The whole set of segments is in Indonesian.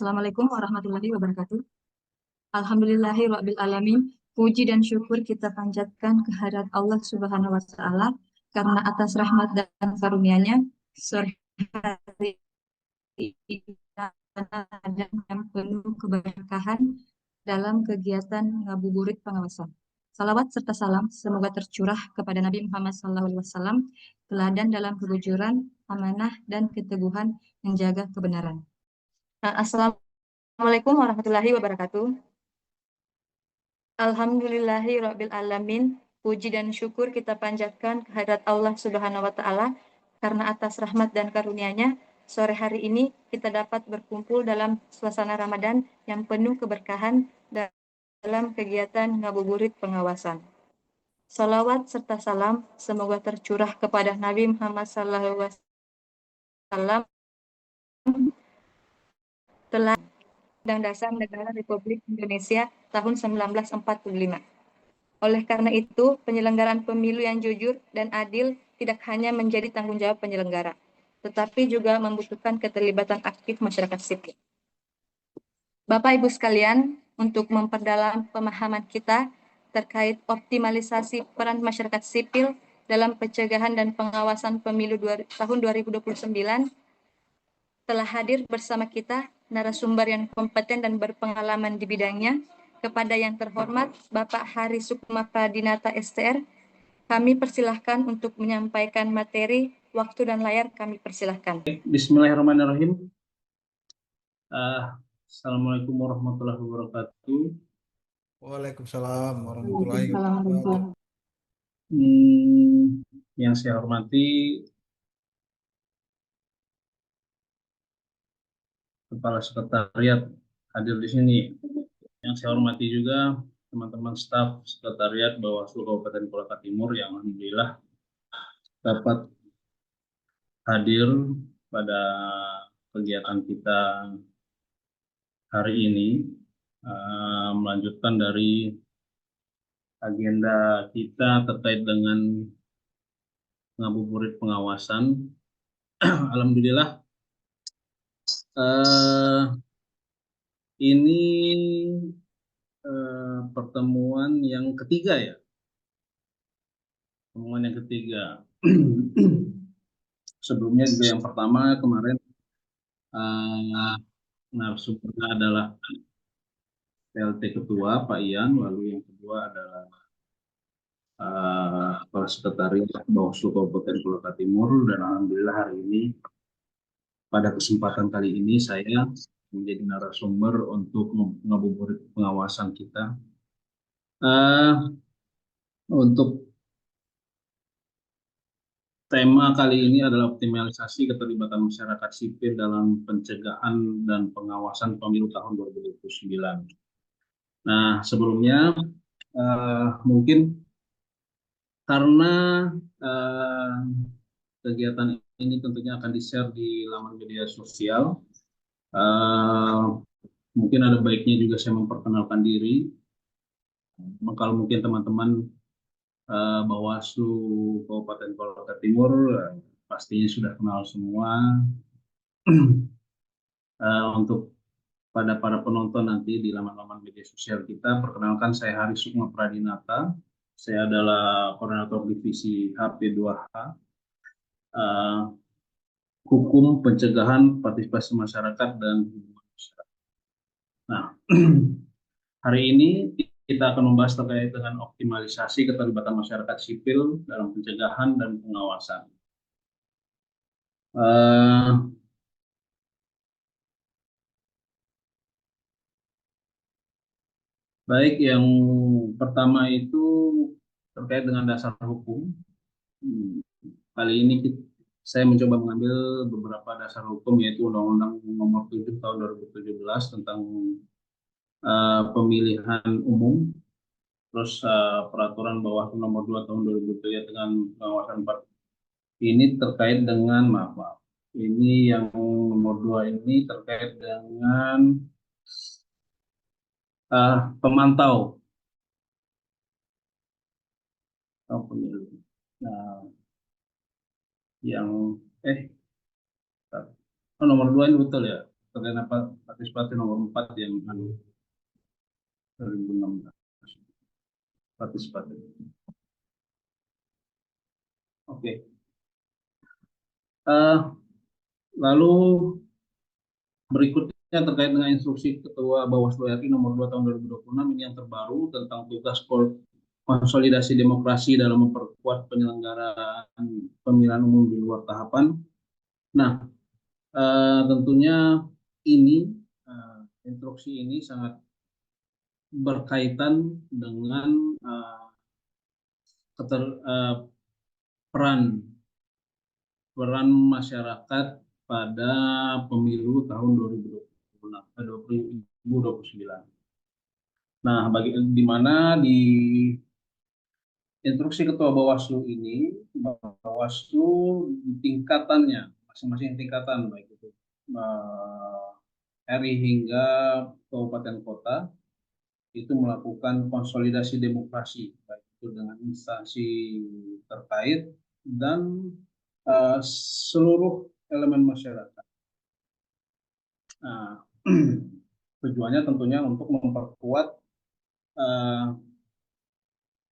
Assalamualaikum warahmatullahi wabarakatuh. Alhamdulillahirabbil alamin. Puji dan syukur kita panjatkan kehadirat Allah Subhanahu wa taala karena atas rahmat dan karunia-Nya sore hari ini dan yang penuh keberkahan dalam kegiatan ngabuburit pengawasan. Salawat serta salam semoga tercurah kepada Nabi Muhammad SAW, teladan dalam kejujuran, amanah, dan keteguhan menjaga kebenaran. Assalamualaikum warahmatullahi wabarakatuh. Alhamdulillahirabbil alamin. Puji dan syukur kita panjatkan kehadirat Allah Subhanahu wa taala karena atas rahmat dan karunia-Nya sore hari ini kita dapat berkumpul dalam suasana Ramadan yang penuh keberkahan dalam kegiatan ngabuburit pengawasan. Salawat serta salam semoga tercurah kepada Nabi Muhammad SAW, telah Undang Dasar Negara Republik Indonesia tahun 1945. Oleh karena itu, penyelenggaraan pemilu yang jujur dan adil tidak hanya menjadi tanggung jawab penyelenggara, tetapi juga membutuhkan keterlibatan aktif masyarakat sipil. Bapak Ibu sekalian, untuk memperdalam pemahaman kita terkait optimalisasi peran masyarakat sipil dalam pencegahan dan pengawasan pemilu tahun 2029, telah hadir bersama kita narasumber yang kompeten dan berpengalaman di bidangnya. Kepada yang terhormat Bapak Hari Sukma Pradinata STR, kami persilahkan untuk menyampaikan materi. Waktu dan layar kami persilahkan. Bismillahirrahmanirrahim. Assalamualaikum warahmatullahi wabarakatuh. Waalaikumsalam warahmatullahi wabarakatuh. Yang saya hormati Kepala Sekretariat hadir di sini. Yang saya hormati juga teman-teman staf Sekretariat Bawaslu Kabupaten Kolaka Timur yang alhamdulillah dapat hadir pada kegiatan kita hari ini, melanjutkan dari agenda kita terkait dengan ngabuburit pengawasan. Alhamdulillah ini pertemuan yang ketiga ya. Pertemuan yang ketiga. Sebelumnya juga yang pertama kemarin narasumbernya adalah PLT Ketua Pak Ian, lalu yang kedua adalah Kepala Sekretariat Bawaslu Kabupaten Kolaka Timur, dan alhamdulillah hari ini pada kesempatan kali ini saya menjadi narasumber untuk ngabuburit pengawasan kita. Untuk tema kali ini adalah optimalisasi keterlibatan masyarakat sipil dalam pencegahan dan pengawasan pemilu tahun 2029. Nah, sebelumnya mungkin karena kegiatan ini tentunya akan di-share di laman media sosial, mungkin ada baiknya juga saya memperkenalkan diri. Kalau mungkin teman-teman Bawaslu Kabupaten Kolaka Timur pastinya sudah kenal semua. Untuk pada para penonton nanti di laman-laman media sosial kita, perkenalkan saya Hari Sukma Pradinata. Saya adalah koordinator divisi HP2H, Hukum, Pencegahan, Partisipasi Masyarakat, dan Hubungan Masyarakat. Nah, hari ini kita akan membahas terkait dengan optimalisasi keterlibatan masyarakat sipil dalam pencegahan dan pengawasan. Baik, yang pertama itu terkait dengan dasar hukum. Kali ini saya mencoba mengambil beberapa dasar hukum, yaitu Undang-Undang Nomor 7 Tahun 2017 tentang pemilihan umum, terus Peraturan Bawaslu Nomor 2 Tahun 2007 dengan pengawasan ini terkait dengan ini yang nomor 2 ini terkait dengan pemantau pemilu. Nah, yang nomor 2 ini betul ya. perdana partisipasi nomor 4 yang 2016 partisipasi. Oke. Lalu berikutnya terkait dengan instruksi Ketua Bawaslu RI nomor 2 tahun 2026, ini yang terbaru tentang tugas konsolidasi demokrasi dalam memperkuat penyelenggaraan pemilihan umum di luar tahapan. Nah, tentunya ini instruksi ini sangat berkaitan dengan peran masyarakat pada pemilu tahun 2029. Nah, di mana di instruksi Ketua Bawaslu ini, Bawaslu tingkatannya, masing-masing tingkatan, baik itu RI hingga kabupaten kota, itu melakukan konsolidasi demokrasi, baik itu dengan instansi terkait dan seluruh elemen masyarakat. Nah, tujuannya tentunya untuk memperkuat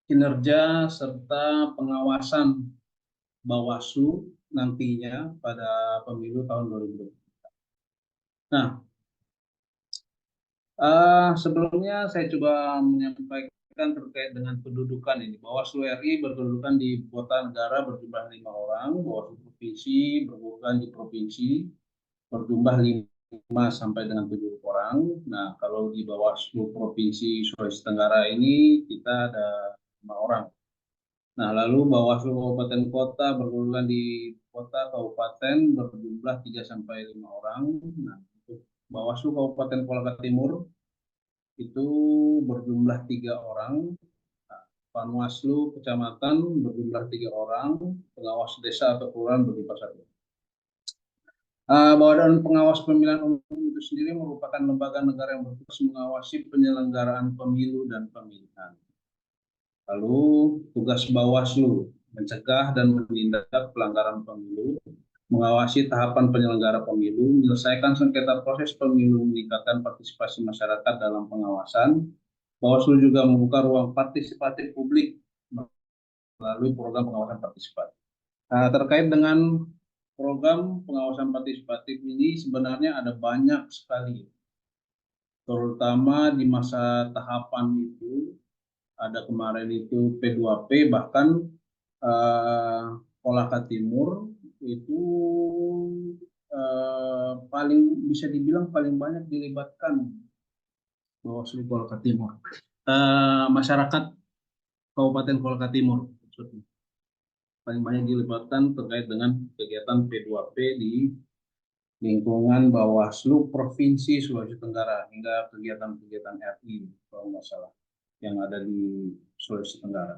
kinerja serta pengawasan Bawaslu nantinya pada pemilu tahun 2020. Nah, sebelumnya saya coba menyampaikan terkait dengan kedudukan ini. Bawaslu RI berkedudukan di kota negara berjumlah 5 orang, Bawaslu provinsi berkedudukan di provinsi berjumlah 5 sampai dengan 7 orang. Nah, kalau di Bawaslu Provinsi Sulawesi Tenggara ini kita ada 5 orang. Nah, lalu Bawaslu Kabupaten Kota berkedudukan di kota kabupaten berjumlah 3 sampai 5 orang. Nah, untuk Bawaslu Kabupaten Kolaka Timur itu berjumlah 3 orang. Nah, Panwaslu Kecamatan berjumlah 3 orang, pengawas desa atau kelurahan berjumlah 1. Badan Pengawas Pemilihan Umum itu sendiri merupakan lembaga negara yang bertugas mengawasi penyelenggaraan pemilu dan pemilihan. Lalu tugas Bawaslu mencegah dan menindak pelanggaran pemilu, mengawasi tahapan penyelenggara pemilu, menyelesaikan sengketa proses pemilu, meningkatkan partisipasi masyarakat dalam pengawasan. Bawaslu juga membuka ruang partisipatif publik melalui program pengawasan partisipatif. Terkait dengan program pengawasan partisipatif ini sebenarnya ada banyak sekali, terutama di masa tahapan itu ada kemarin itu P2P, bahkan Kolaka Timur itu paling bisa dibilang paling banyak dilibatkan Bawaslu Kolaka Timur, masyarakat Kabupaten Kolaka Timur maksudnya. Paling banyak dilibatkan terkait dengan kegiatan P2P di lingkungan Bawaslu Provinsi Sulawesi Tenggara hingga kegiatan-kegiatan RI kalau nggak salah yang ada di Sulawesi Tenggara.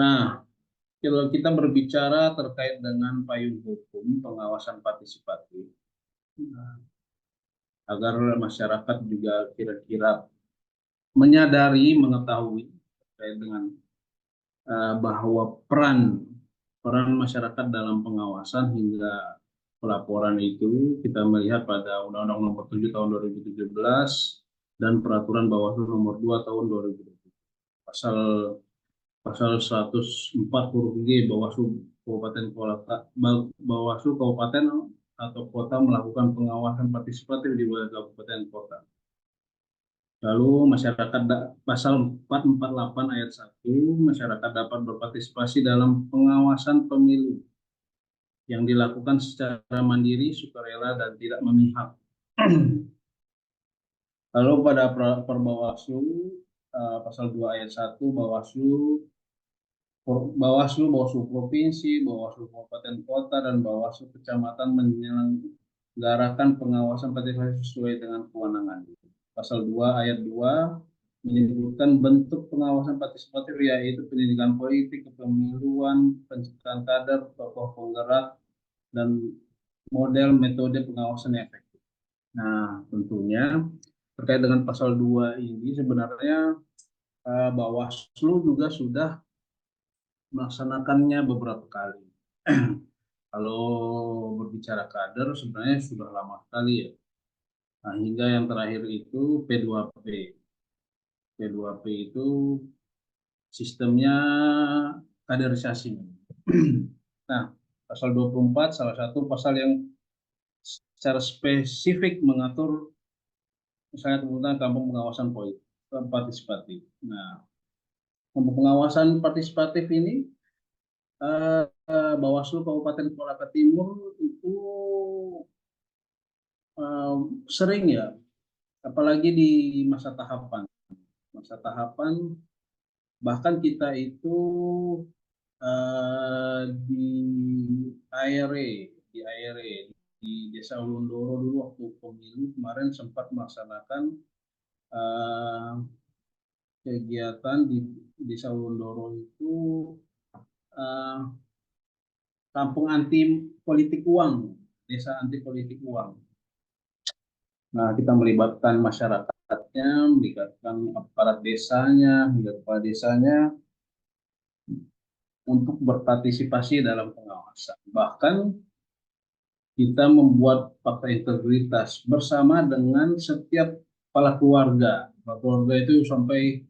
Nah, kalau kita berbicara terkait dengan payung hukum pengawasan partisipatif, agar masyarakat juga kira-kira menyadari, mengetahui terkait dengan bahwa peran masyarakat dalam pengawasan hingga pelaporan itu kita melihat pada Undang-Undang Nomor 7 Tahun 2017 dan Peraturan Bawaslu Nomor 2 Tahun 2020. Pasal 104 huruf G Bawaslu Kabupaten atau kota melakukan pengawasan partisipatif di wilayah kabupaten kota. Lalu masyarakat pasal 448 ayat 1, masyarakat dapat berpartisipasi dalam pengawasan pemilu yang dilakukan secara mandiri, sukarela, dan tidak memihak. Lalu pada Perbawaslu pasal 2 ayat 1, Bawaslu Provinsi, Bawaslu Kabupaten Kota, dan Bawaslu Kecamatan menyelenggarakan pengawasan partisipasi sesuai dengan kewenangan. Pasal 2 ayat 2 menyebutkan bentuk pengawasan partisipatif yaitu pendidikan politik, kepemiluan, penciptaan kader, tokoh penggerak, dan model metode pengawasan yang efektif. Nah, tentunya terkait dengan pasal 2 ini sebenarnya Bawaslu juga sudah melaksanakannya beberapa kali. Kalau berbicara kader sebenarnya sudah lama sekali ya. Nah, hingga yang terakhir itu P2P. P2P itu sistemnya kaderisasi. Nah, pasal 24 salah satu pasal yang secara spesifik mengatur misalnya kebutuhan kampung pengawasan politik partisipatif. Nah, kampung pengawasan partisipatif ini Bawaslu Kabupaten Kolaka Timur itu eh, sering ya, apalagi di masa tahapan. Masa tahapan bahkan kita itu di ARE, di Desa Ulundoro dulu waktu pemilu kemarin sempat melaksanakan eh, kegiatan di Desa Ulundoro itu eh, kampung anti politik uang, desa anti politik uang. Nah, kita melibatkan masyarakatnya, melibatkan aparat desanya, hingga kepala desanya untuk berpartisipasi dalam pengawasan. Bahkan kita membuat fakta integritas bersama dengan setiap kepala keluarga. Kepala keluarga itu sampai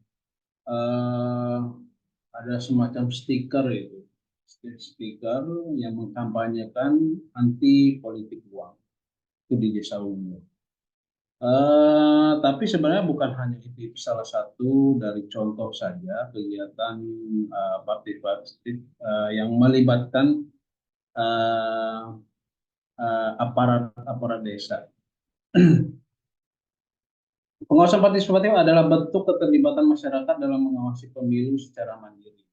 eh, ada semacam stiker itu, stiker yang mengkampanyekan anti politik uang itu di desa umum. Tapi sebenarnya bukan hanya itu salah satu dari contoh saja kegiatan partisipatif yang melibatkan eh, aparat aparat desa. Pengawasan partisipatif adalah bentuk keterlibatan masyarakat dalam mengawasi pemilu secara mandiri.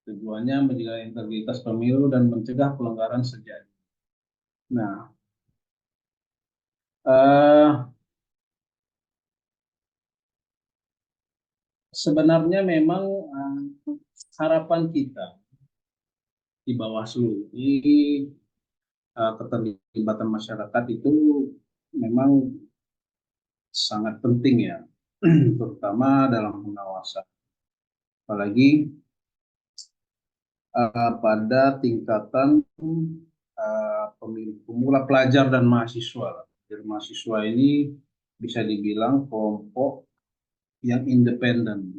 Tujuannya menjaga integritas pemilu dan mencegah pelanggaran sejati. Nah, eh, sebenarnya memang harapan kita di Bawaslu ini keterlibatan masyarakat itu memang sangat penting ya, terutama dalam pengawasan. Apalagi pada tingkatan pemilih pemula pelajar dan mahasiswa. Jadi mahasiswa ini bisa dibilang kelompok yang independen.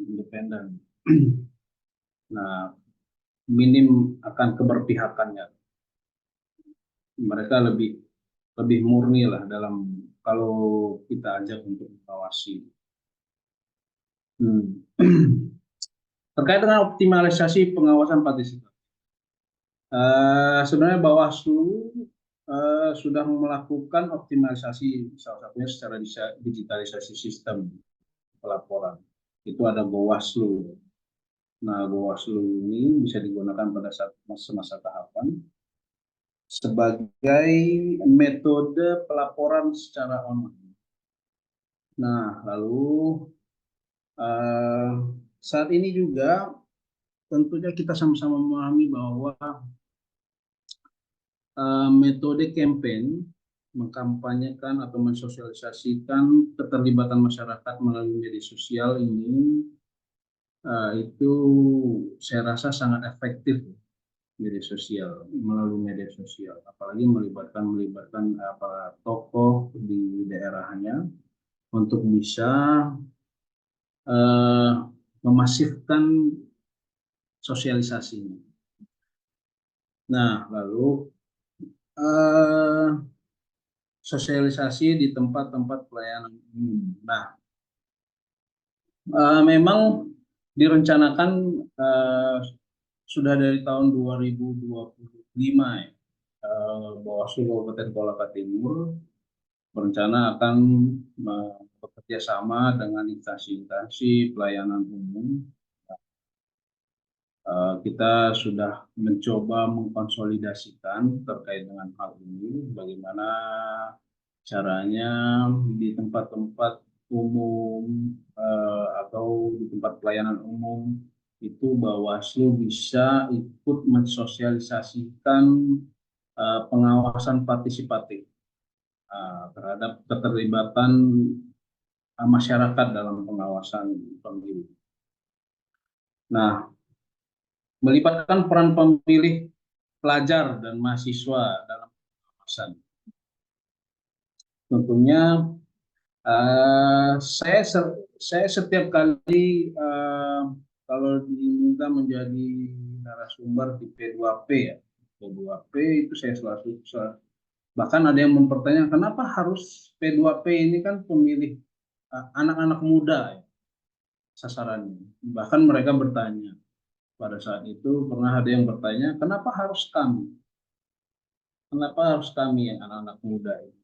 Nah, minim akan keberpihakannya. Mereka lebih lebih murni lah dalam kalau kita ajak untuk mengawasi. Hmm. Terkait dengan optimalisasi pengawasan partisipatif, sebenarnya Bawaslu sudah melakukan optimalisasi salah satunya secara digitalisasi sistem pelaporan. Itu ada Bawaslu. Nah, Bawaslu ini bisa digunakan pada saat masa tahapan sebagai metode pelaporan secara online. Nah, lalu saat ini juga tentunya kita sama-sama memahami bahwa metode campaign mengkampanyekan atau mensosialisasikan keterlibatan masyarakat melalui media sosial ini itu saya rasa sangat efektif melalui media sosial, apalagi melibatkan para tokoh di daerahnya untuk bisa memasifkan sosialisasinya. Nah, lalu sosialisasi di tempat-tempat pelayanan umum. Nah, memang direncanakan sudah dari tahun 2025 ya, Bawaslu Kabupaten Kolaka Timur berencana akan bekerja sama dengan instansi-instansi pelayanan umum. Kita sudah mencoba mengkonsolidasikan terkait dengan hal ini, bagaimana caranya di tempat-tempat umum atau di tempat pelayanan umum itu Bawaslu bisa ikut mensosialisasikan pengawasan partisipatif terhadap keterlibatan masyarakat dalam pengawasan pemilu. Nah, melibatkan peran pemilih pelajar dan mahasiswa dalam pengawasan. Tentunya saya setiap kali kalau diminta menjadi narasumber di P2P ya, P2P itu saya bahkan ada yang mempertanyakan kenapa harus P2P ini kan pemilih anak-anak muda ya, sasarannya. Bahkan mereka bertanya pada saat itu pernah ada yang bertanya kenapa harus kami? Kenapa harus kami yang anak-anak muda ini?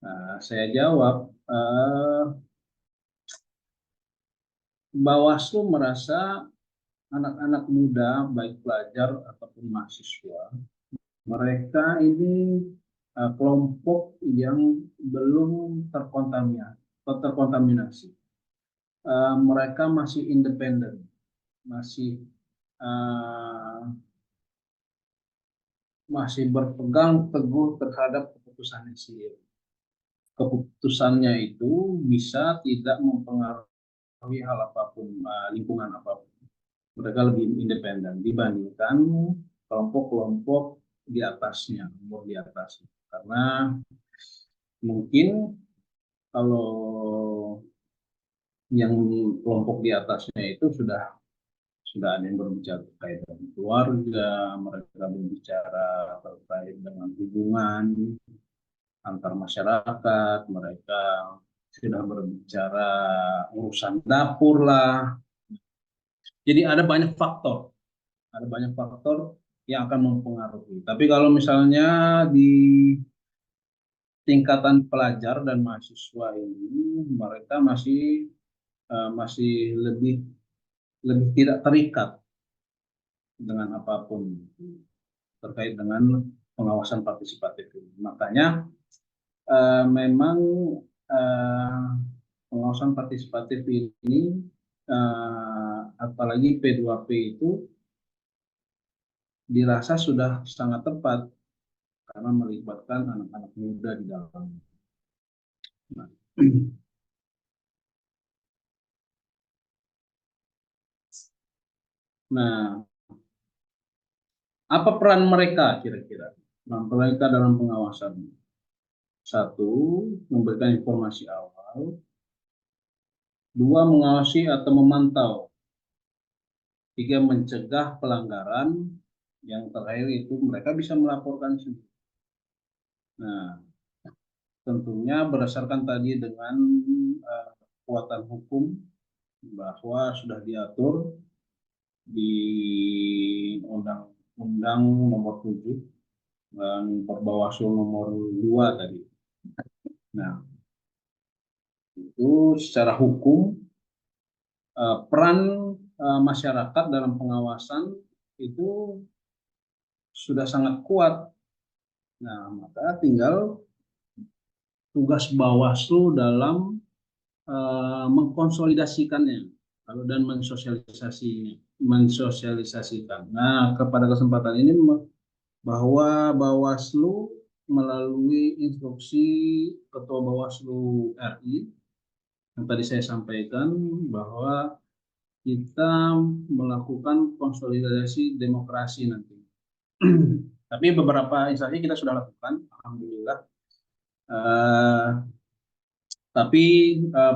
Nah, saya jawab, Bawaslu merasa anak-anak muda, baik pelajar ataupun mahasiswa, mereka ini kelompok yang belum terkontaminasi. Mereka masih independen, masih berpegang teguh terhadap keputusannya sendiri. Keputusannya itu bisa tidak mempengaruhi hal apapun, lingkungan apapun. Mereka lebih independen dibandingkan kelompok-kelompok di atasnya, umur di atasnya. Karena mungkin kalau yang kelompok di atasnya itu sudah ada yang berbicara terkait dengan keluarga, mereka berbicara terkait dengan hubungan antar masyarakat, mereka sudah berbicara urusan dapur lah. Jadi ada banyak faktor yang akan mempengaruhi. Tapi kalau misalnya di tingkatan pelajar dan mahasiswa ini, mereka masih lebih tidak terikat dengan apapun terkait dengan pengawasan partisipatif ini. Makanya memang pengawasan partisipatif ini apalagi P2P itu dirasa sudah sangat tepat karena melibatkan anak-anak muda di dalamnya. Nah, apa peran mereka kira-kira? Peran mereka dalam pengawasan. Satu, memberikan informasi awal. Dua, mengawasi atau memantau. Tiga, mencegah pelanggaran. Yang terakhir itu mereka bisa melaporkan sendiri. Nah, tentunya berdasarkan tadi dengan kekuatan hukum bahwa sudah diatur di Undang-Undang Nomor 7 dan Perbawaslu Nomor 2 tadi. Nah, itu secara hukum peran masyarakat dalam pengawasan itu sudah sangat kuat. Nah, maka tinggal tugas Bawaslu dalam mengkonsolidasikannya dan mensosialisasikan. Nah, kepada kesempatan ini bahwa Bawaslu melalui instruksi Ketua Bawaslu RI yang tadi saya sampaikan bahwa kita melakukan konsolidasi demokrasi nanti. Tapi beberapa instansi kita sudah lakukan, alhamdulillah. Tapi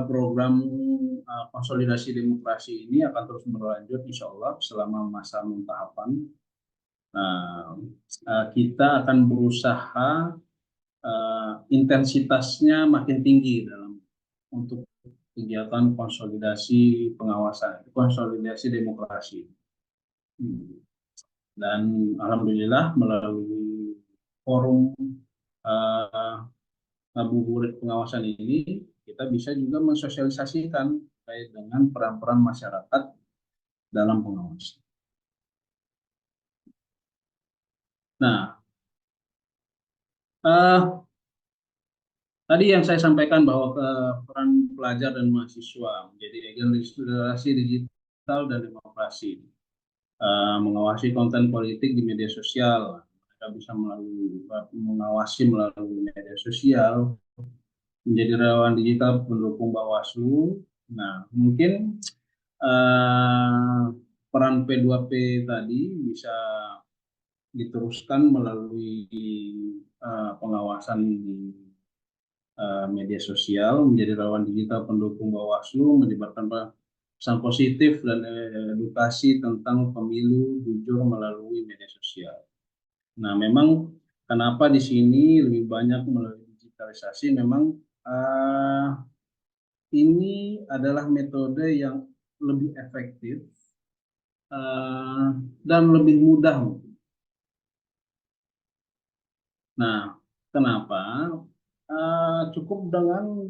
program konsolidasi demokrasi ini akan terus berlanjut insya Allah selama masa tahapan. Kita akan berusaha intensitasnya makin tinggi untuk kegiatan konsolidasi pengawasan, konsolidasi demokrasi. Dan alhamdulillah melalui forum ngabuburit pengawasan ini kita bisa juga mensosialisasikan terkait dengan peran-peran masyarakat dalam pengawasan. Nah, tadi yang saya sampaikan bahwa peran pelajar dan mahasiswa menjadi agen literasi digital dan demokrasi, mengawasi konten politik di media sosial, mereka bisa mengawasi melalui media sosial, menjadi relawan digital pendukung Bawaslu. Nah, mungkin peran P2P tadi bisa diteruskan melalui pengawasan di media sosial, menjadi relawan digital pendukung Bawaslu, menyebarkan pesan positif dan edukasi tentang pemilu jujur melalui media sosial. Nah, memang kenapa di sini lebih banyak melalui digitalisasi, memang ini adalah metode yang lebih efektif dan lebih mudah. Nah, kenapa? Cukup dengan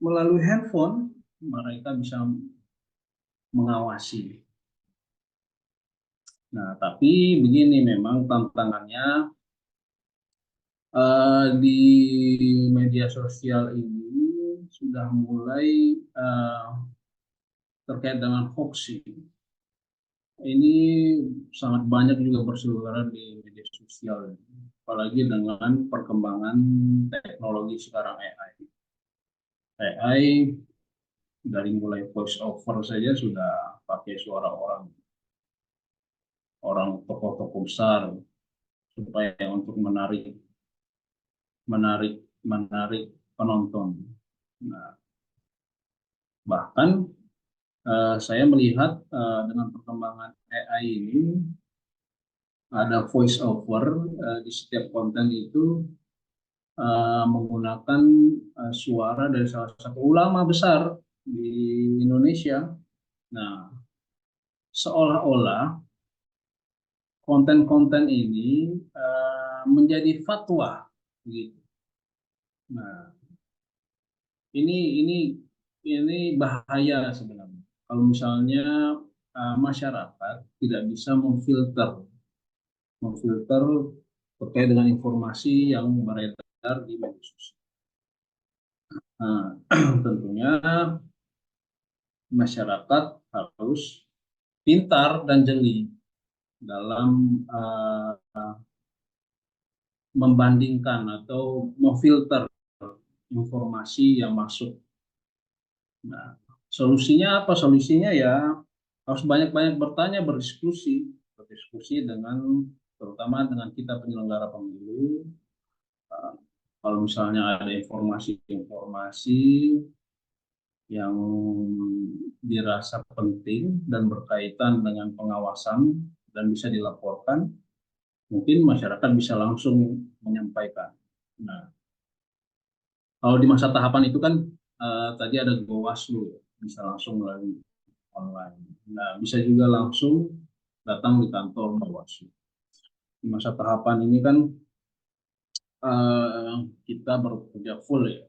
melalui handphone mereka bisa mengawasi. Nah, tapi begini memang tantangannya di media sosial ini sudah mulai terkait dengan hoax ini. Ini sangat banyak juga berseliweran di media sosial, apalagi dengan perkembangan teknologi sekarang AI. AI dari mulai voice over saja sudah pakai suara orang tokoh-tokoh besar supaya untuk menarik penonton. Nah, bahkan saya melihat dengan perkembangan AI ini ada voice over di setiap konten itu menggunakan suara dari salah satu ulama besar di Indonesia. Nah, seolah-olah konten-konten ini menjadi fatwa, gitu. Nah, ini bahaya sebenarnya. Kalau misalnya masyarakat tidak bisa memfilter terkait dengan informasi yang beredar di media sosial. Nah, tentunya masyarakat harus pintar dan jeli dalam membandingkan atau memfilter informasi yang masuk. Nah, solusinya apa? Solusinya ya harus banyak-banyak bertanya, berdiskusi dengan terutama dengan kita penyelenggara pemilu. Kalau misalnya ada informasi-informasi yang dirasa penting dan berkaitan dengan pengawasan dan bisa dilaporkan, mungkin masyarakat bisa langsung menyampaikan. Nah, kalau di masa tahapan itu kan tadi ada Bawaslu, bisa langsung melalui online. Nah, bisa juga langsung datang di kantor Bawaslu. Di masa tahapan ini kan kita bekerja full ya.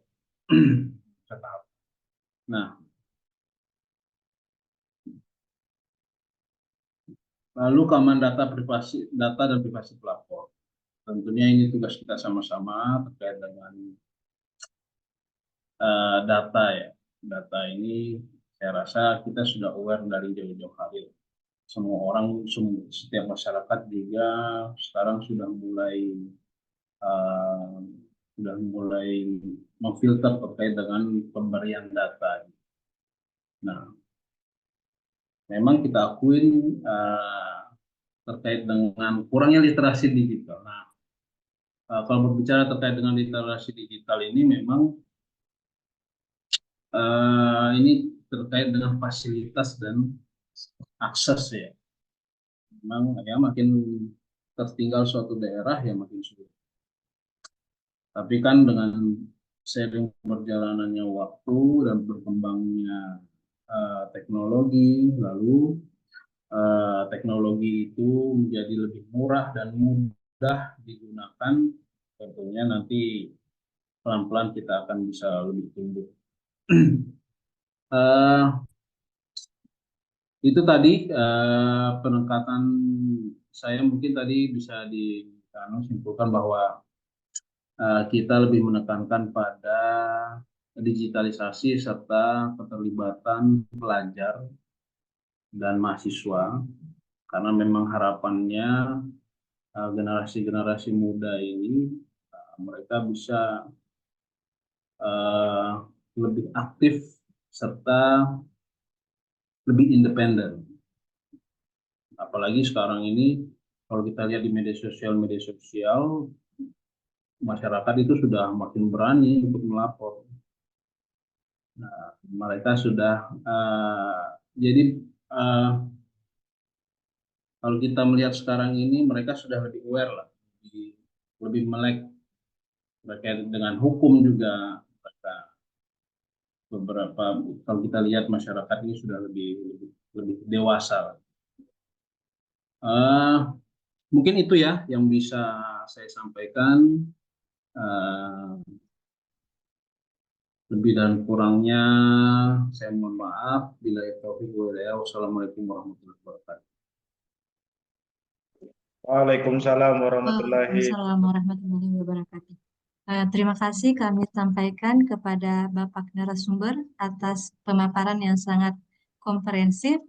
Nah, lalu keamanan data dan privasi pelapor. Tentunya ini tugas kita sama-sama terkait dengan data ya. Data ini saya rasa kita sudah aware dari jauh-jauh hari. Semua orang, setiap masyarakat juga sekarang sudah mulai memfilter terkait dengan pemberian data. Nah, memang kita akuin terkait dengan kurangnya literasi digital. Nah, kalau berbicara terkait dengan literasi digital ini memang ini terkait dengan fasilitas dan akses ya. Memang ya makin tertinggal suatu daerah ya makin sulit. Tapi kan dengan seiring berjalannya waktu dan berkembangnya teknologi, lalu teknologi itu menjadi lebih murah dan mudah digunakan, tentunya nanti pelan-pelan kita akan bisa lebih tumbuh. Itu tadi peningkatan saya mungkin tadi bisa disimpulkan bahwa kita lebih menekankan pada digitalisasi serta keterlibatan pelajar dan mahasiswa, karena memang harapannya generasi-generasi muda ini mereka bisa lebih aktif serta lebih independen. Apalagi sekarang ini kalau kita lihat di media sosial masyarakat itu sudah makin berani untuk melapor. Nah, mereka sudah jadi kalau kita melihat sekarang ini mereka sudah lebih aware lah, lebih melek terkait dengan hukum juga. Mereka beberapa kalau kita lihat masyarakat ini sudah lebih dewasa. Mungkin itu ya yang bisa saya sampaikan. Lebih dan kurangnya saya mohon maaf. Bila taufiq wal hidayah. Wassalamualaikum warahmatullahi wabarakatuh. Waalaikumsalam warahmatullahi Waalaikumsalam warahmatullahi wabarakatuh. Terima kasih kami sampaikan kepada Bapak narasumber atas pemaparan yang sangat komprehensif,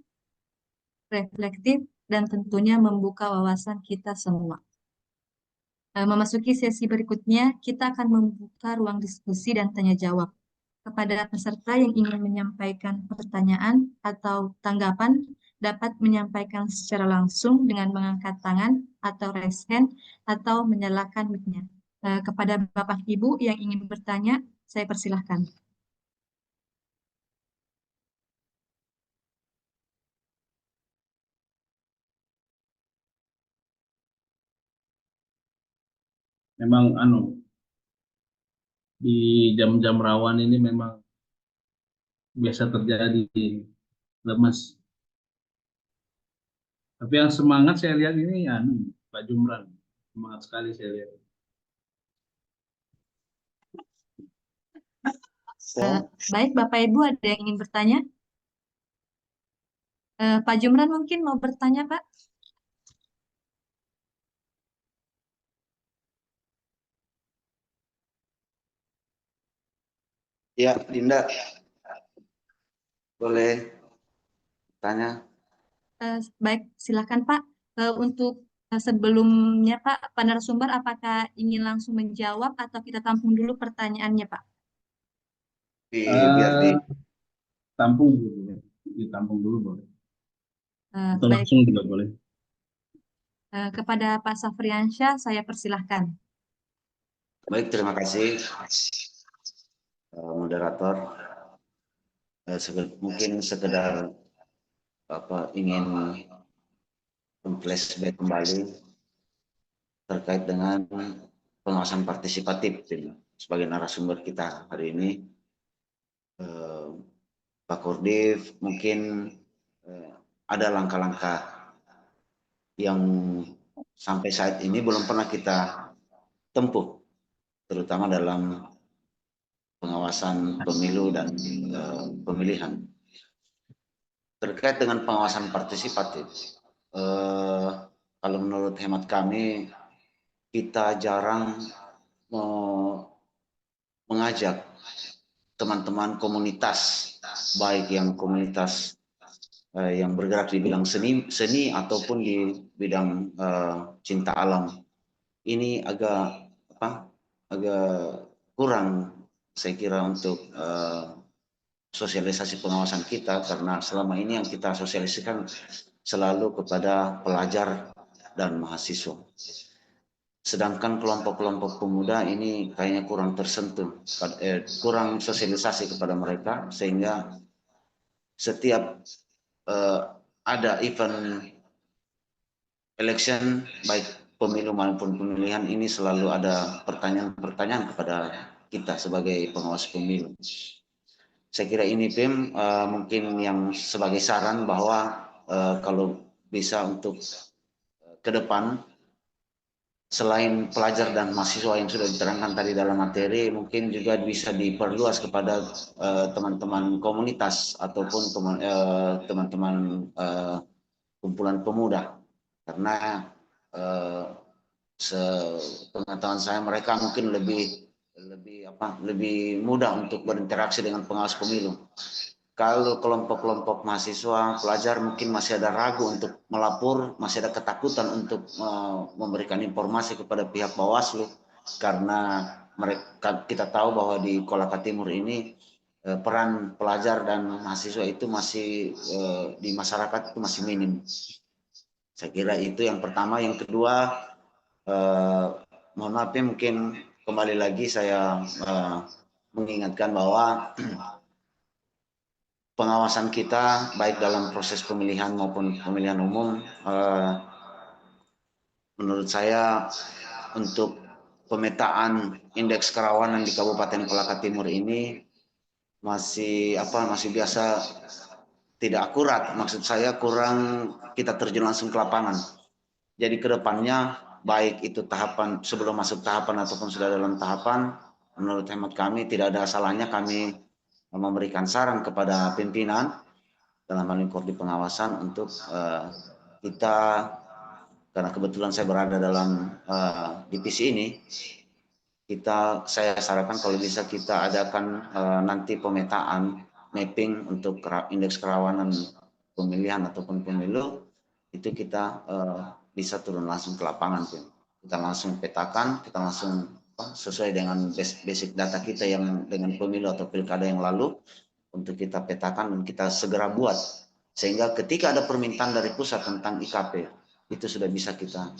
reflektif, dan tentunya membuka wawasan kita semua. Memasuki sesi berikutnya, kita akan membuka ruang diskusi dan tanya jawab. Kepada peserta yang ingin menyampaikan pertanyaan atau tanggapan, dapat menyampaikan secara langsung dengan mengangkat tangan atau raise hand atau menyalakan mic-nya. Kepada Bapak Ibu yang ingin bertanya, saya persilahkan. Memang di jam-jam rawan ini memang biasa terjadi lemas. Tapi yang semangat saya lihat ini Pak Jumran. Semangat sekali saya lihat. Baik, Bapak Ibu ada yang ingin bertanya? Pak Jumran mungkin mau bertanya, Pak? Ya, Dinda, boleh tanya? Baik, silakan Pak. Untuk sebelumnya Pak narasumber apakah ingin langsung menjawab atau kita tampung dulu pertanyaannya Pak? Biar di Tampung dulu, ditampung dulu boleh. Atau Baik, langsung juga boleh. kepada Pak Safriansyah saya persilahkan. baik, terima kasih moderator. Mungkin sekedar ingin flashback kembali terkait dengan pengawasan partisipatif sebagai narasumber kita hari ini. Pak Kordif, mungkin ada langkah-langkah yang sampai saat ini belum pernah kita tempuh, terutama dalam pengawasan pemilu dan pemilihan. Terkait dengan pengawasan partisipatif, kalau menurut hemat kami, kita jarang mengajak teman-teman komunitas, baik yang komunitas yang bergerak di bidang seni ataupun di bidang cinta alam. Ini agak kurang saya kira untuk sosialisasi pengawasan kita, karena selama ini yang kita sosialisasikan selalu kepada pelajar dan mahasiswa. Sedangkan kelompok-kelompok pemuda ini kayaknya kurang tersentuh, kurang sosialisasi kepada mereka, sehingga setiap ada event election, baik pemilu maupun pemilihan, ini selalu ada pertanyaan-pertanyaan kepada kita sebagai pengawas pemilu. Saya kira ini Pim mungkin yang sebagai saran bahwa kalau bisa untuk ke depan, selain pelajar dan mahasiswa yang sudah diterangkan tadi dalam materi, mungkin juga bisa diperluas kepada teman-teman komunitas ataupun teman-teman kumpulan pemuda, karena sepengetahuan saya mereka mungkin lebih mudah untuk berinteraksi dengan pengawas pemilu. Kalau kelompok-kelompok mahasiswa, pelajar mungkin masih ada ragu untuk melapor, masih ada ketakutan untuk memberikan informasi kepada pihak Bawaslu, karena kita tahu bahwa di Kolaka Timur ini peran pelajar dan mahasiswa itu masih di masyarakat itu masih minim. Saya kira itu yang pertama. Yang kedua, mohon maaf ya, mungkin kembali lagi saya mengingatkan bahwa pengawasan kita baik dalam proses pemilihan maupun pemilihan umum, menurut saya untuk pemetaan indeks kerawanan di Kabupaten Kolaka Timur ini masih biasa, tidak akurat. Maksud saya kurang kita terjun langsung ke lapangan. Jadi kedepannya baik itu tahapan sebelum masuk tahapan ataupun sudah dalam tahapan, menurut hemat kami tidak ada salahnya kami memberikan saran kepada pimpinan dalam hal ini Koordinasi Pengawasan untuk kita, karena kebetulan saya berada dalam divisi ini, saya sarankan kalau bisa kita adakan nanti pemetaan mapping untuk indeks kerawanan pemilihan ataupun pemilu, itu kita bisa turun langsung ke lapangan. Kita langsung petakan, kita langsung sesuai dengan basic data kita yang dengan pemilu atau pilkada yang lalu, untuk kita petakan dan kita segera buat, sehingga ketika ada permintaan dari pusat tentang IKP, itu sudah bisa kita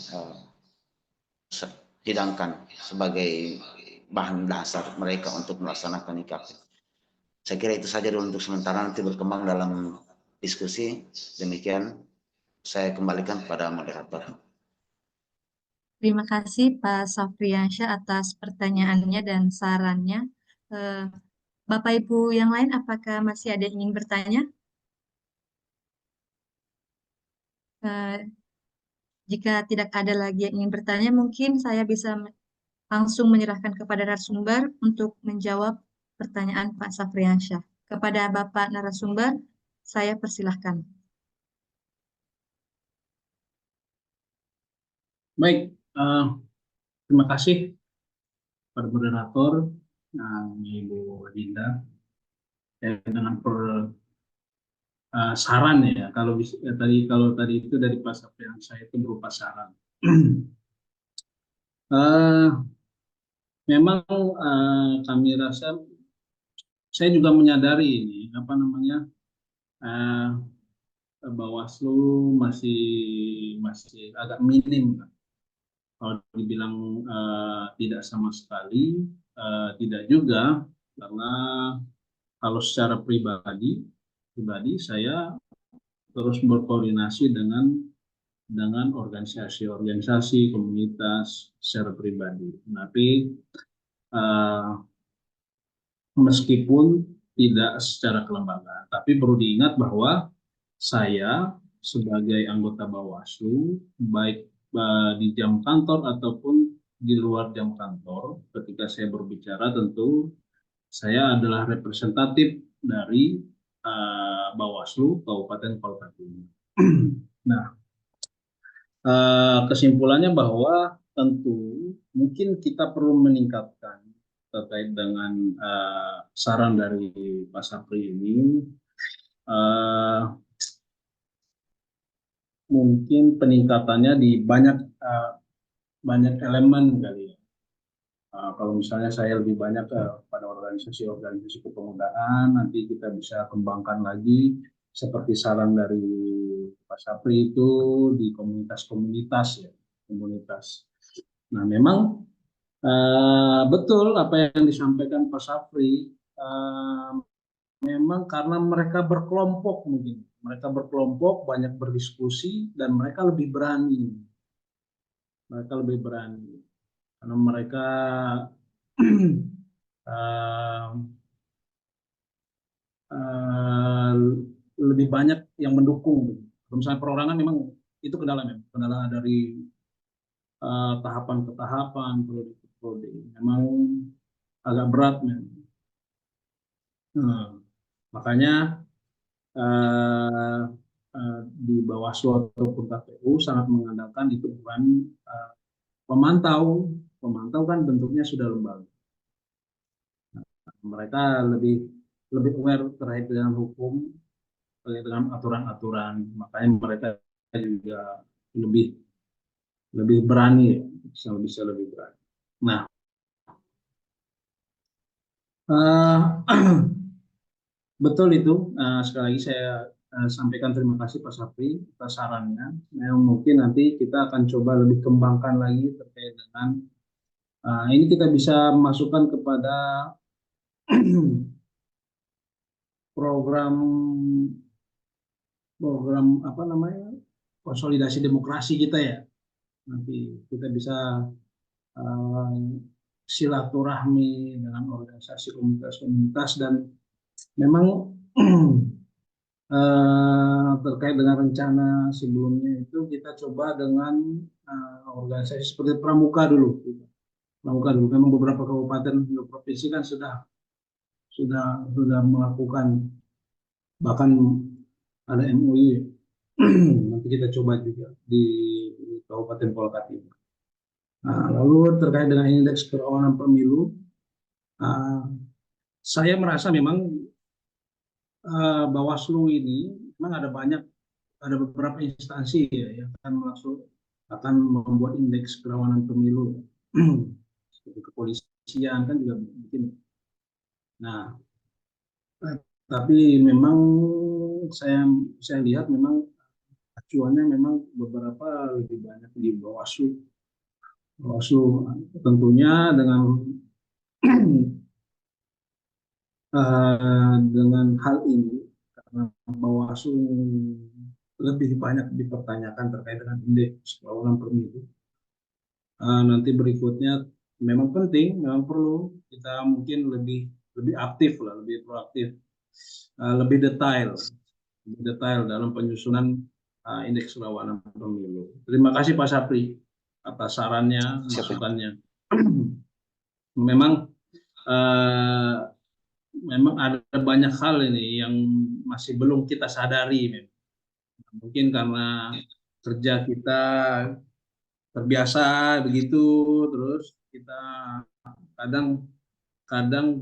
hidangkan sebagai bahan dasar mereka untuk melaksanakan IKP. Saya kira itu saja dulu untuk sementara, nanti berkembang dalam diskusi. Demikian, saya kembalikan kepada moderator. Terima kasih Pak Safriansyah atas pertanyaannya dan sarannya. Bapak Ibu yang lain, apakah masih ada yang ingin bertanya? Jika tidak ada lagi yang ingin bertanya, mungkin saya bisa langsung menyerahkan kepada narasumber untuk menjawab pertanyaan Pak Safriansyah. Kepada Bapak narasumber, saya persilahkan. Baik, terima kasih pada moderator, Ibu Dinda, dengan saran ya. Kalau tadi itu dari Pak Safriansyah itu berupa saran. Memang kami rasa, saya juga menyadari ini Bawaslu masih agak minim. Kalau dibilang tidak sama sekali, tidak juga, karena kalau secara pribadi saya terus berkoordinasi dengan organisasi komunitas secara pribadi. Tapi meskipun tidak secara kelembagaan, tapi perlu diingat bahwa saya sebagai anggota Bawaslu, baik di jam kantor ataupun di luar jam kantor, ketika saya berbicara tentu saya adalah representatif dari Bawaslu Kabupaten Kolaka Timur. Nah, kesimpulannya bahwa tentu mungkin kita perlu meningkatkan terkait dengan saran dari Pak Sapri ini, mungkin peningkatannya di banyak elemen kali ya. Kalau misalnya saya lebih banyak pada organisasi kepemudaan, nanti kita bisa kembangkan lagi seperti saran dari Pak Sapri itu di komunitas-komunitas ya, komunitas. Nah, memang betul apa yang disampaikan Pak Sapri, memang karena mereka berkelompok, mungkin mereka berkelompok, banyak berdiskusi, dan mereka lebih berani. Karena mereka lebih banyak yang mendukung. Misalnya perorangan memang itu kendalanya, kendala dari tahapan ke tahapan, prodi memang agak berat memang. Makanya di Bawaslu ataupun KPU sangat mengandalkan itu bukan pemantau kan bentuknya sudah lembaga. Mereka lebih aware terkait dengan hukum, terkait dengan aturan-aturan, makanya mereka juga lebih berani, bisa lebih berani. Nah, betul itu, sekali lagi saya sampaikan terima kasih Pak Sapri atas sarannya. Yang mungkin nanti kita akan coba lebih kembangkan lagi terkait dengan ini kita bisa masukkan kepada program program apa namanya konsolidasi demokrasi kita ya. Nanti kita bisa silaturahmi dengan organisasi komunitas-komunitas dan memang terkait dengan rencana sebelumnya itu kita coba dengan organisasi seperti Pramuka dulu. Pramuka dulu. Memang beberapa kabupaten dan provinsi kan sudah melakukan, bahkan ada MOU. Nanti kita coba juga di Kabupaten Kolkati. Lalu terkait dengan indeks kerawanan pemilu, saya merasa memang Bawaslu ini memang ada beberapa instansi ya, yang akan membuat indeks kerawanan pemilu. Seperti kepolisian kan juga bikin. Nah, tapi memang saya lihat memang acuannya memang beberapa lebih banyak di Bawaslu. Bawaslu tentunya dengan hal ini, karena Bawaslu lebih banyak dipertanyakan terkait dengan indeks kerawanan pemilu. Nanti berikutnya memang penting, memang perlu kita mungkin lebih aktif lah, lebih proaktif, lebih detail dalam penyusunan indeks kerawanan pemilu. Terima kasih Pak Sapri atas sarannya, masukannya. Memang ada banyak hal ini yang masih belum kita sadari. Mungkin karena kerja kita terbiasa begitu, terus kita kadang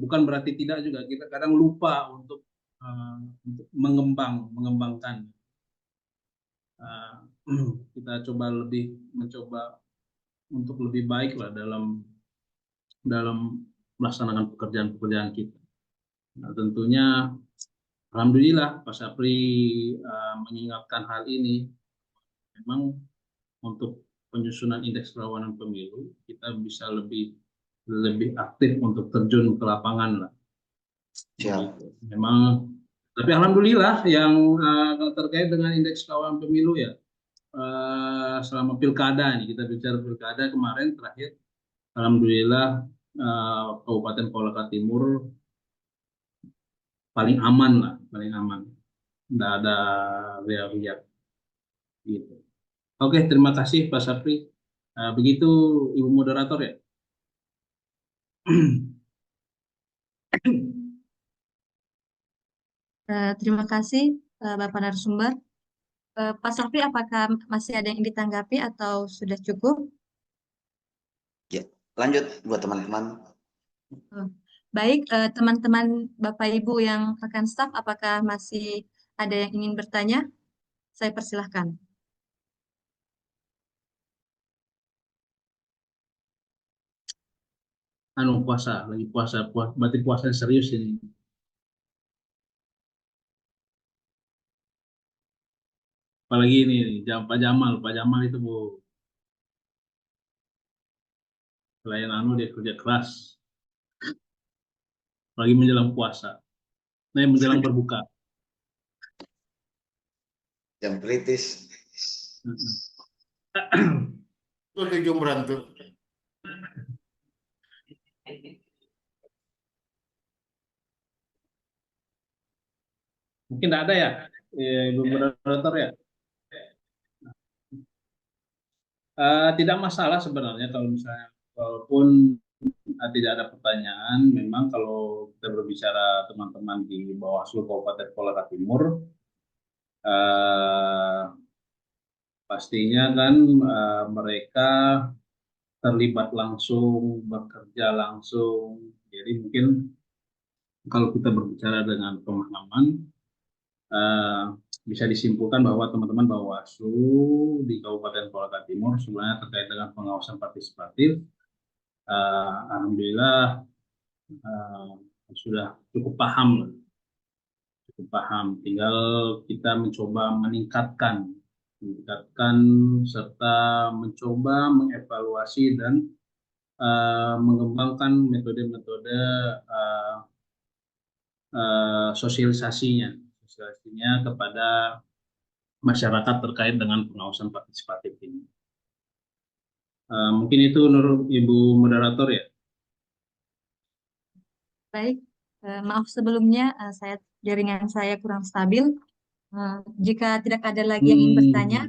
bukan berarti tidak juga, kita kadang lupa untuk mengembangkan. Kita mencoba untuk lebih baik lah dalam melaksanakan pekerjaan kita. Nah, tentunya alhamdulillah Pak Sapri mengingatkan hal ini. Memang untuk penyusunan indeks kerawanan pemilu kita bisa lebih aktif untuk terjun ke lapangan lah. Ya. Memang, tapi alhamdulillah yang terkait dengan indeks kerawanan pemilu ya, selama pilkada nih, kita bicara pilkada kemarin terakhir, alhamdulillah Kabupaten Kolaka Timur paling aman lah, paling aman, tidak ada riak-riak gitu. Oke, terima kasih Pak Sapri. Begitu Ibu Moderator ya. Terima kasih Bapak narasumber. Pak Sapri, apakah masih ada yang ditanggapi atau sudah cukup? Ya, lanjut buat teman-teman. Baik, teman-teman Bapak Ibu yang rekan staf, apakah masih ada yang ingin bertanya? Saya persilahkan. Lagi puasa, berarti puasa serius ini. Apalagi ini Pak Jamal itu Bu, selain dia kerja keras, apalagi menjelang puasa, menjelang berbuka. Jam kritis. Itu Jumran tuh. Mungkin tidak ada ya, Ibu Moderator ya. Tidak masalah sebenarnya kalau misalnya, walaupun tidak ada pertanyaan. Memang kalau kita berbicara teman-teman di Bawaslu Kabupaten Kolaka Timur, pastinya kan mereka terlibat langsung, bekerja langsung. Jadi mungkin kalau kita berbicara dengan pemahaman, bisa disimpulkan bahwa teman-teman Bawaslu di Kabupaten Kolaka Timur sebenarnya terkait dengan pengawasan partisipatif, alhamdulillah sudah cukup paham cukup paham. Tinggal kita mencoba meningkatkan serta mencoba mengevaluasi dan mengembangkan metode-metode sosialisasinya kepada masyarakat terkait dengan pengawasan partisipatif ini. Mungkin itu menurut Ibu Moderator ya. Baik, maaf sebelumnya jaringan saya kurang stabil. Jika tidak ada lagi yang ingin bertanya,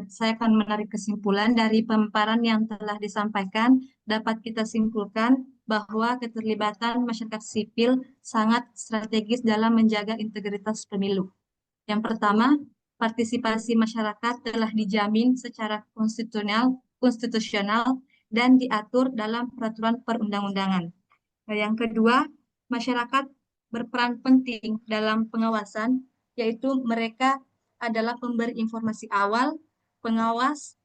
saya akan menarik kesimpulan dari pemaparan yang telah disampaikan. Dapat kita simpulkan bahwa keterlibatan masyarakat sipil sangat strategis dalam menjaga integritas pemilu. Yang pertama, partisipasi masyarakat telah dijamin secara konstitusional dan diatur dalam peraturan perundang-undangan. Yang kedua, masyarakat berperan penting dalam pengawasan, yaitu mereka adalah pemberi informasi awal, pengawas,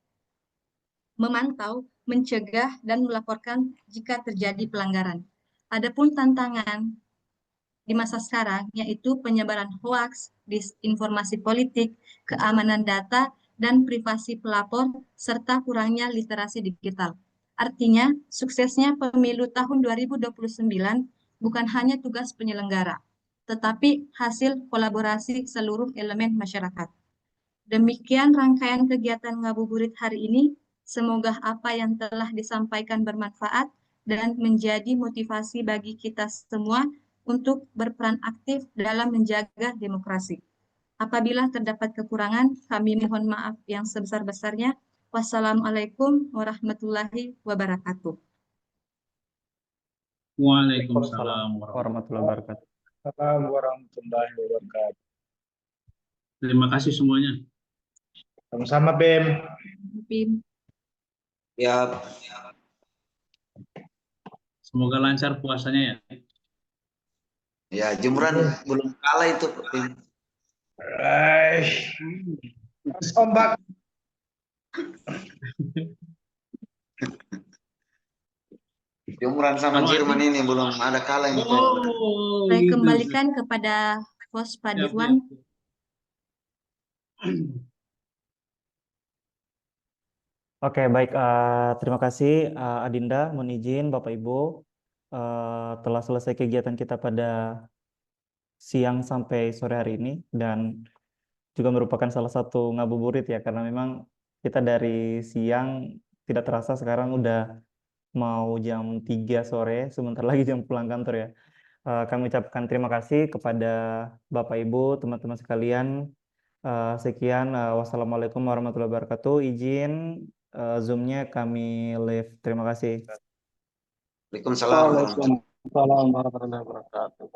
memantau, mencegah, dan melaporkan jika terjadi pelanggaran. Adapun tantangan di masa sekarang, yaitu penyebaran hoaks, disinformasi politik, keamanan data, dan privasi pelapor, serta kurangnya literasi digital. Artinya, suksesnya pemilu tahun 2029 bukan hanya tugas penyelenggara, tetapi hasil kolaborasi seluruh elemen masyarakat. Demikian rangkaian kegiatan ngabuburit hari ini. Semoga apa yang telah disampaikan bermanfaat dan menjadi motivasi bagi kita semua untuk berperan aktif dalam menjaga demokrasi. Apabila terdapat kekurangan, kami mohon maaf yang sebesar-besarnya. Wassalamualaikum warahmatullahi wabarakatuh. Waalaikumsalam warahmatullahi wabarakatuh. Assalamualaikum warahmatullahi wabarakatuh. Terima kasih semuanya. Sama-sama, Bem. Pim. Ya, Semoga lancar puasanya ya. ya jemuran belum kalah itu. Ombak. Jemuran sama Kalau Jerman ini belum ada kalah ini. Saya gitu. kembalikan kepada host Pak Siap, Dirwan. siap. Oke, baik. Terima kasih Adinda, mohon izin Bapak Ibu. Telah selesai kegiatan kita pada siang sampai sore hari ini dan juga merupakan salah satu ngabuburit ya, karena memang kita dari siang tidak terasa sekarang udah mau jam 3 sore, sebentar lagi jam pulang kantor ya. Kami ucapkan terima kasih kepada Bapak Ibu, teman-teman sekalian. Sekian, wassalamualaikum warahmatullahi wabarakatuh. Izin Zoom-nya kami live. Terima kasih. Waalaikumsalam. Waalaikumsalam warahmatullahi wabarakatuh.